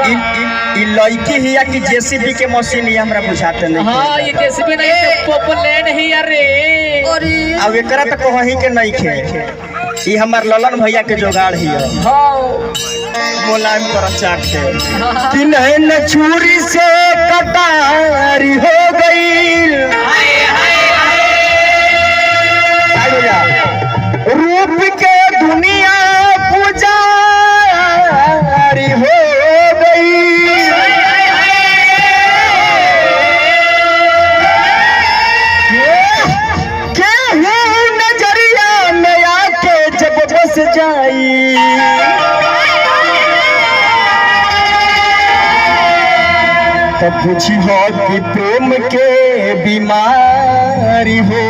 लड़की ही या कि जेसीबी के मशीन ही हमरा बुझाते नहीं। हां ये जेसीबी नहीं पोपलेन ही अरे अब एकरा त कहही के नहीं खे ई हमर ललन भैया के जोगाड़ ही है। हां मुलायम कर चाट के कि नहीं न छुरी से कटारी हो गई। रूप के दुनिया पुजारी हो गई। नजरिया में आके जब बस जाई तब पूछी हो कि प्रेम के बीमारी हो।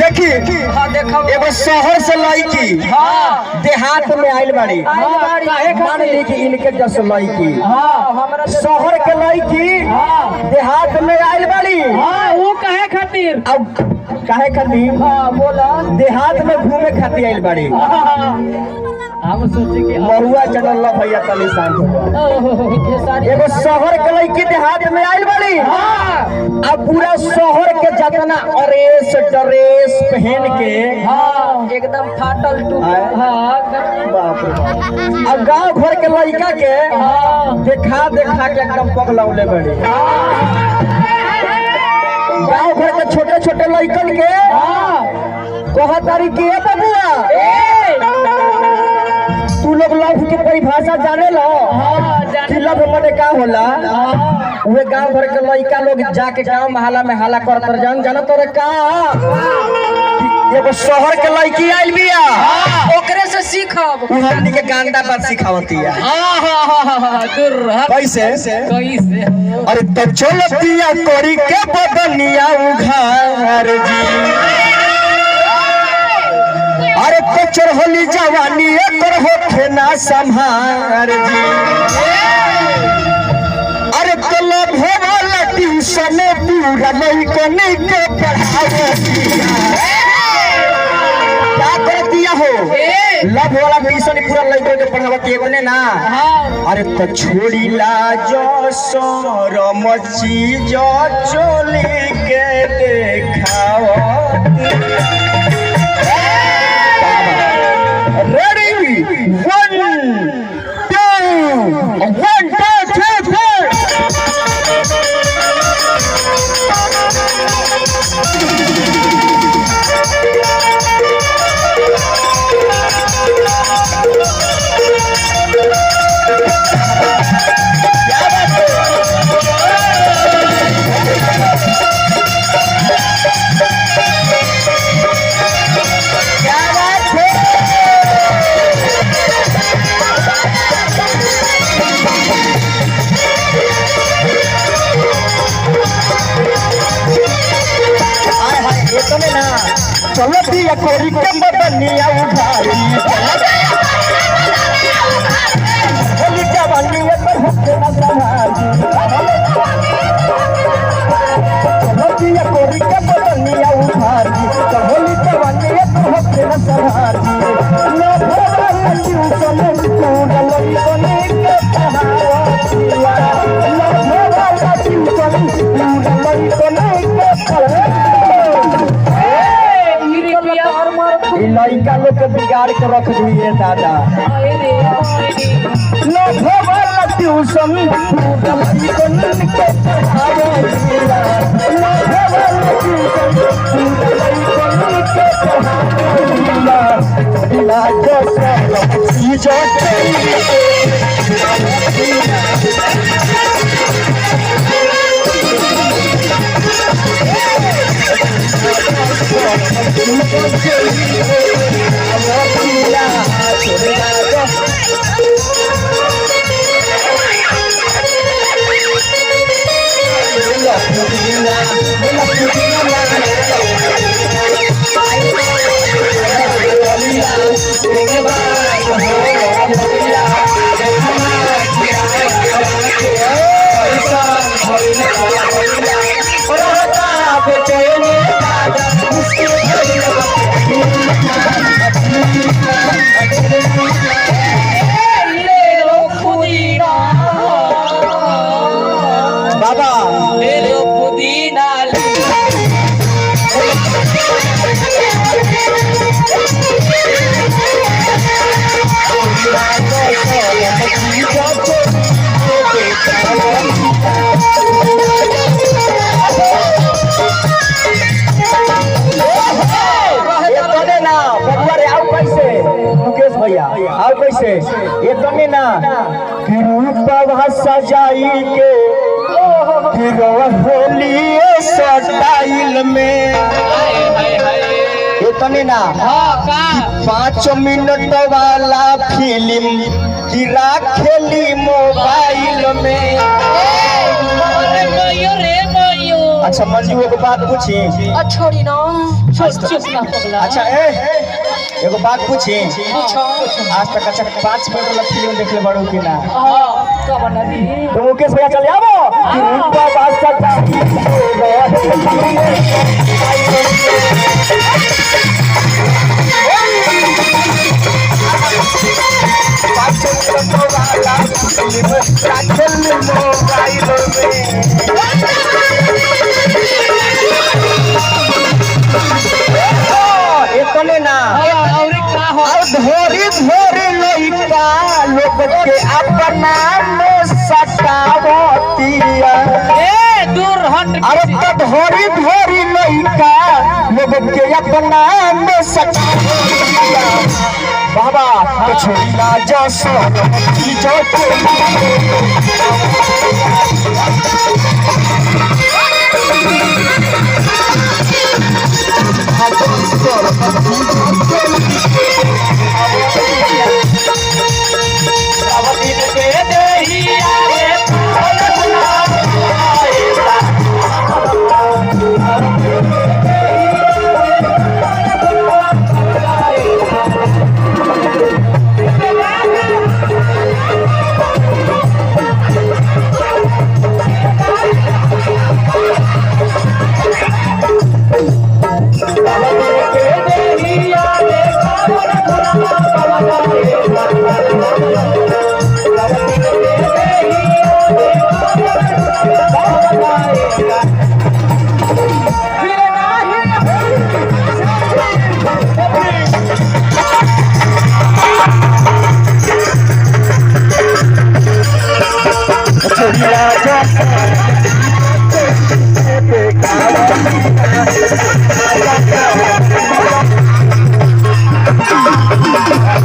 देखी एगो शहर से लड़की देहात में आइल बाड़ी। मान ली कि इनके जस लड़की शहर के लड़की देहात में आइल बाड़ी। वो काहे खातिर अब काहे खातिर बोला देहात में घूमे खातिर आइल बाड़ी। हम सोचे कि महुआ चढ़ल भैया तनी शांत हो। एगो शहर के लड़की देहात में आइल बाड़ी। अब पूरा शहर के जितना अरेस ड्रेस पहन के एकदम फाटल टूट बाप रे। अब गांव घर के लड़का के देखा देखा के एकदम पगलौले बड़ी। गांव घर के छोटे छोटे लड़कन के कहा तारी के बबुआ तू लोग लव की परिभाषा जाने लो कि लव मने का होला। वे गांव भर के लड़का लोग जाके गांव मोहल्ला में हाला करत जान जाना तोरे का एगो शहर के लड़की आइल बिया ओकरे से सीखब हमनी के गांदा बात सिखावतिया। कैसे कैसे अरे तो चलतिया कोरी के बदनिया उघार जी। अरे तो चढ़ली जवानी एकर होखे ना संभार जी। अरे तो लव वाला ट्यूशन पूरा लइकन के पढ़ावे क्या कर दिया हो। लव वाला ट्यूशन पूरा लइकन के पढ़ावती एगो ना। अरे तो छोड़ी लाजो शरम चीज चोली के देखावती। Ready? 1, 2, 1, 2, 3, 4. चलती कोरी के बदनिया उधारी होली जवानी पर होके ना संभाली। चलती कोरी के बदनिया उधारी होली जवानी पर होके ना संभाली। ना भरा ट्यूशन पूरा लइकन के पढ़ावतिया। ना भरा ट्यूशन पूरा लइकन के पढ़ावतिया। लड़का लोग के बिगाड़ के रख दिए दादा। ट्यूशन बाबा ले लो पुदीना ले मुकेश भैया आओ कैसे ये तने ना कि रूपवा सजाई के फिर होली स्टाइल में ये तने ना हाँ का 5 मिनट वाला फिल्म गिरा खेली मोबाइल में। अरे मयो रे मयो अच्छा मंजू एगो बात पूछी छोड़ी ना चुप ना पगला अच्छा एगो बात पूछी पूछो आज तक अच्छा 5 मिनट वाला फिल्म देख ले बड़ो कि ना हाँ कब ना दी तो मुकेश भैया चले आवो कि रूपा बादशाह इतने ना और का हो धोरी धोरी लइका लोग के अपना में सटावतिया ए दूर हट अरे तो धोरी धोरी लइका लोग के अपना में सटावतिया बाबा तो छोड़ी ना जा सो जो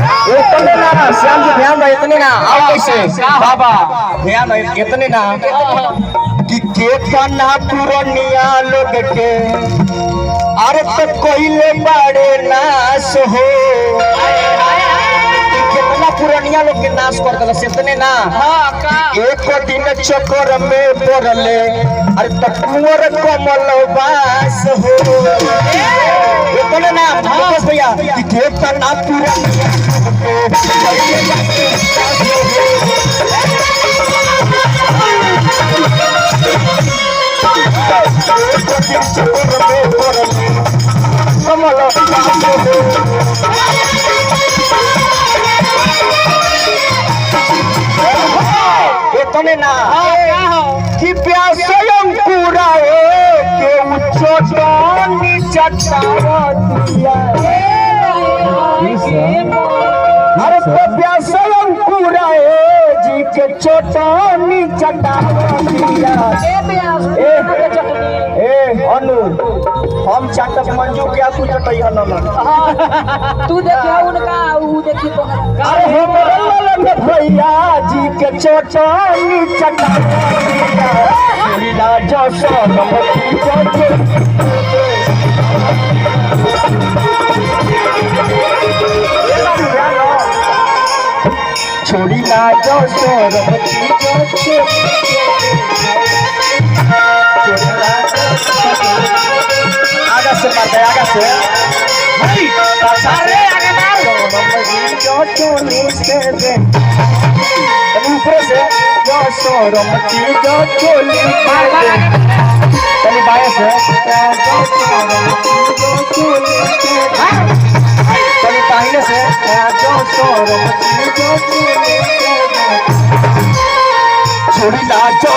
श्याम जी ध्यान दो इतने ना आओ कैसे बाबा ध्यान दो इतने ना कि केतना पुरनिया लोग के अरे तो कोइले बड़े नाश हो कितना पुरनिया लोग के नाश कर दिला इतने ना हाँ का एक दिन चक्कर में पड़ले अरे तो कुंवर कमल बास हो इतने ना मुकेश भैया कि केतना पुरनिया इतने ना कि प्यासयम पूरा के उच्चोटानी चटावतिया अरे तो प्यासयम पूरा जी के चोटानी चटावतिया ए अनु हम चाटक मंजू क्या तू चटई हन तू देखियो उनका ऊ देखी तो अरे हमरे ललन भैया जी के चोटानी चटावतिया लीला जो सोनमती छोड़ी ना जो सोनमती आगा से मारते आगा से अरे आगे मार ऊपर से जो सोनमती जो चोली तनी बाएं से तनी दाहिने से जो सोनमती जो चोली छोड़ी ना जो